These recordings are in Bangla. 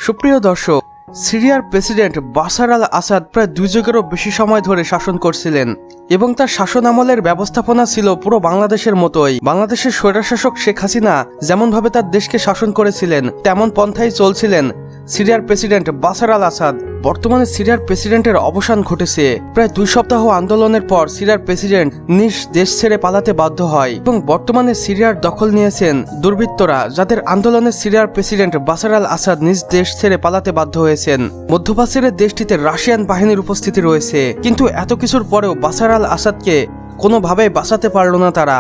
সুপ্রিয় দর্শক, সিরিয়ার প্রেসিডেন্ট বাশার আল আসাদ প্রায় 2 যুগেরও বেশি সময় ধরে শাসন করছিলেন এবং তার শাসন আমলের ব্যবস্থাপনা ছিল পুরো বাংলাদেশের মতোই। বাংলাদেশের স্বৈরশাসক শেখ হাসিনা যেমনভাবে তার দেশকে শাসন করেছিলেন তেমন পন্থাই চলছিলেন সিরিয়ার প্রেসিডেন্ট বাশার আল আসাদ। বর্তমানে সিরিয়ার প্রেসিডেন্টের অবসান ঘটেছে। প্রায় 2 সপ্তাহ আন্দোলনের পর সিরিয়ার প্রেসিডেন্ট নিজ দেশ ছেড়ে পালাতে বাধ্য হয় এবং বর্তমানে সিরিয়ার দখল নিয়েছেন দুর্বৃত্তরা, যাদের আন্দোলনে সিরিয়ার প্রেসিডেন্ট বাশার আল আসাদ নিজ দেশ ছেড়ে পালাতে বাধ্য হয়েছেন। মধ্যপ্রাচ্যের দেশটিতে রাশিয়ান বাহিনীর উপস্থিতি রয়েছে, কিন্তু এত কিছুর পরেও বাশার আল আসাদকে কোনোভাবেই বাঁচাতে পারল না তারা।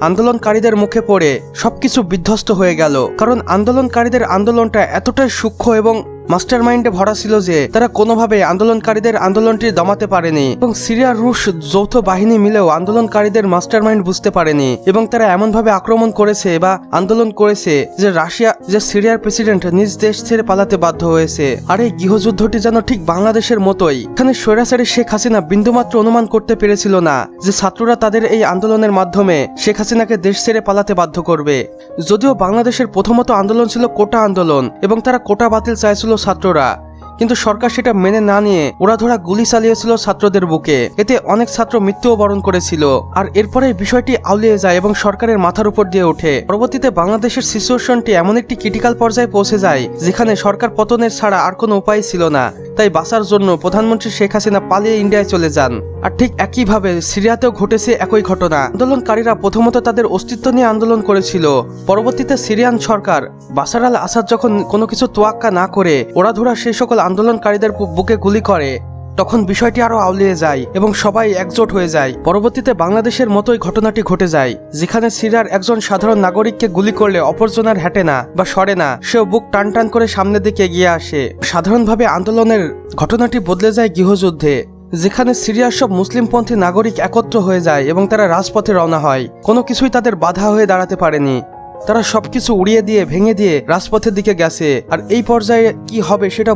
আন্দোলনকারীদের মুখে পড়ে সবকিছু বিধ্বস্ত হয়ে গেল, কারণ আন্দোলনকারীদের আন্দোলনটা এতটাই সূক্ষ্ম এবং মাস্টার মাইন্ডে ভরা ছিল যে তারা কোনোভাবে আন্দোলনকারীদের আন্দোলনটি দমাতে পারেনি এবং সিরিয়ার রুশ যৌথ বাহিনী মিলেও আন্দোলনকারীদের মাস্টার মাইন্ড বুঝতে পারেনি এবং তারা এমনভাবে আক্রমণ করেছে বা আন্দোলন করেছে যে সিরিয়ার প্রেসিডেন্ট নিজ দেশ ছেড়ে পালাতে বাধ্য হয়েছে। আর এই গৃহযুদ্ধটি যেন ঠিক বাংলাদেশের মতোই। এখানে স্বৈরাচারী শেখ হাসিনা বিন্দুমাত্র অনুমান করতে পেরেছিল না যে ছাত্ররা তাদের এই আন্দোলনের মাধ্যমে শেখ হাসিনাকে দেশ ছেড়ে পালাতে বাধ্য করবে। যদিও বাংলাদেশের প্রথমত আন্দোলন ছিল কোটা আন্দোলন এবং তারা কোটা বাতিল চাইছিল ছাত্ররা, কিন্তু সরকার সেটা মেনে না নিয়ে ওড়াধরা গুলি চালিয়েছিল ছাত্রদের বুকে। এতে অনেক ছাত্র মৃত্যুও বরণ করেছিল। আর এরপরে বিষয়টি আউলিয়ে যায় এবং সরকারের মাথার উপর দিয়ে ওঠে। পরবর্তীতে বাংলাদেশের সিচুয়েশনটি এমন একটি ক্রিটিক্যাল পর্যায়ে পৌঁছে যায় যেখানে সরকার পতনের ছাড়া আর কোনো উপায় ছিল না। তাই বাঁচার জন্য প্রধানমন্ত্রী শেখ হাসিনা পালিয়ে ইন্ডিয়ায় চলে যান। আর ঠিক একইভাবে সিরিয়াতেও ঘটেছে একই ঘটনা। আন্দোলনকারীরা প্রথমত তাদের অস্তিত্ব নিয়ে আন্দোলন করেছিল। পরবর্তীতে সিরিয়ান সরকার বাশার আল আসাদ যখন কোনো কিছু তোয়াক্কা না করে ওড়াধুরা সেই সকল আন্দোলনকারীদের বুকে গুলি করে, তখন বিষয়টি আরো আউলিয়ে যায় এবং সবাই একজোট হয়ে যায়। পরবর্তীতে বাংলাদেশের মতোই ঘটনাটি ঘটে যায়, যেখানে সিরিয়ার একজন সাধারণ নাগরিককে গুলি করলে অপরজনের হাঁটে না বা সরে না, সেও বুক টান টান করে সামনের দিকে এগিয়ে আসে। সাধারণভাবে আন্দোলনের ঘটনাটি বদলে যায় গৃহযুদ্ধে, যেখানে সিরিয়ার সব মুসলিমপন্থী নাগরিক একত্র হয়ে যায় এবং তারা রাজপথে রওনা হয়। কোনো কিছুই তাদের বাধা হয়ে দাঁড়াতে পারেনি। তারা সবকিছু উড়িয়ে দিয়ে ভেঙে দিয়ে রাজপথের দিকে গেছে। আর এই পর্যায়ে কি হবে সেটা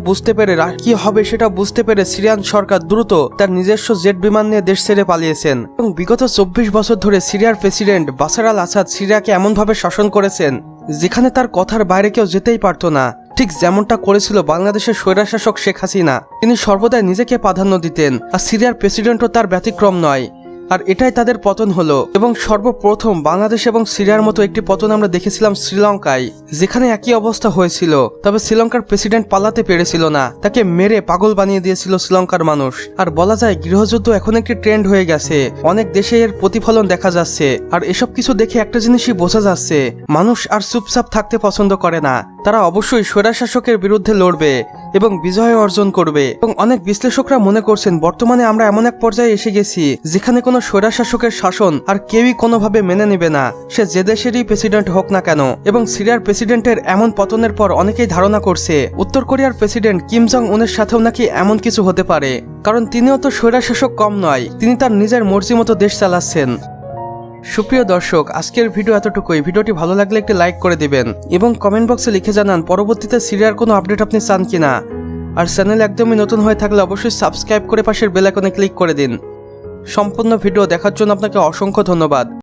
বুঝতে পেরে সিরিয়ান সরকার দ্রুত তার নিজস্ব জেট বিমান নিয়ে দেশ ছেড়ে পালিয়েছেন। এবং বিগত 24 বছর ধরে সিরিয়ার প্রেসিডেন্ট বাশার আল আসাদ সিরিয়াকে এমনভাবে শাসন করেছেন যেখানে তার কথার বাইরে কেউ যেতেই পারত না, ঠিক যেমনটা করেছিল বাংলাদেশের স্বৈরশাসক শেখ হাসিনা। তিনি সর্বদাই নিজেকে প্রাধান্য দিতেন, আর সিরিয়ার প্রেসিডেন্টও তার ব্যতিক্রম নয়। আর এটাই তাদের পতন হলো। এবং সর্বপ্রথম বাংলাদেশ এবং সিরিয়ার মতো একটি পতন আমরা দেখেছিলাম শ্রীলঙ্কায়, যেখানে একই অবস্থা হয়েছিল। তবে শ্রীলঙ্কার প্রেসিডেন্ট পালাতে পেরেছিল না, তাকে মেরে পাগল বানিয়ে দিয়েছিল শ্রীলঙ্কার মানুষ। আর বলা যায় গৃহযুদ্ধ এখন একটি ট্রেন্ড হয়ে গেছে, অনেক দেশে এর প্রতিফলন দেখা যাচ্ছে। আর এসব কিছু দেখে একটা জিনিসই বোঝা যাচ্ছে, মানুষ আর চুপচাপ থাকতে পছন্দ করে না। তারা অবশ্যই স্বৈরশাসকের বিরুদ্ধে লড়বে এবং বিজয় অর্জন করবে। এবং অনেক বিশ্লেষকরা মনে করছেন বর্তমানে আমরা এমন এক পর্যায়ে এসে গেছি যেখানে কোনো স্বৈরশাসকের শাসন আর কেউই কোনোভাবে মেনে নেবে না, সে যে দেশেরই প্রেসিডেন্ট হোক না কেন। এবং সিরিয়ার প্রেসিডেন্টের এমন পতনের পর অনেকেই ধারণা করছে উত্তর কোরিয়ার প্রেসিডেন্ট কিম জং উনের সাথেও নাকি এমন কিছু হতে পারে, কারণ তিনিও তো স্বৈরশাসক কম নয়, তিনি তার নিজের মর্জি মতো দেশ চালাচ্ছেন। সুপ্রিয় দর্শক, আজকের ভিডিও এতটুকুই। ভিডিওটি ভালো লাগলে একটি লাইক করে দিবেন এবং কমেন্ট বক্সে লিখে জানান পরবর্তীতে সিরিয়ার কোনো আপডেট আপনি চান কিনা। আর চ্যানেল একদমই নতুন হয়ে থাকলে অবশ্যই সাবস্ক্রাইব করে পাশের বেল আইকনে ক্লিক করে দিন। সম্পূর্ণ ভিডিও দেখার জন্য আপনাকে অসংখ্য ধন্যবাদ।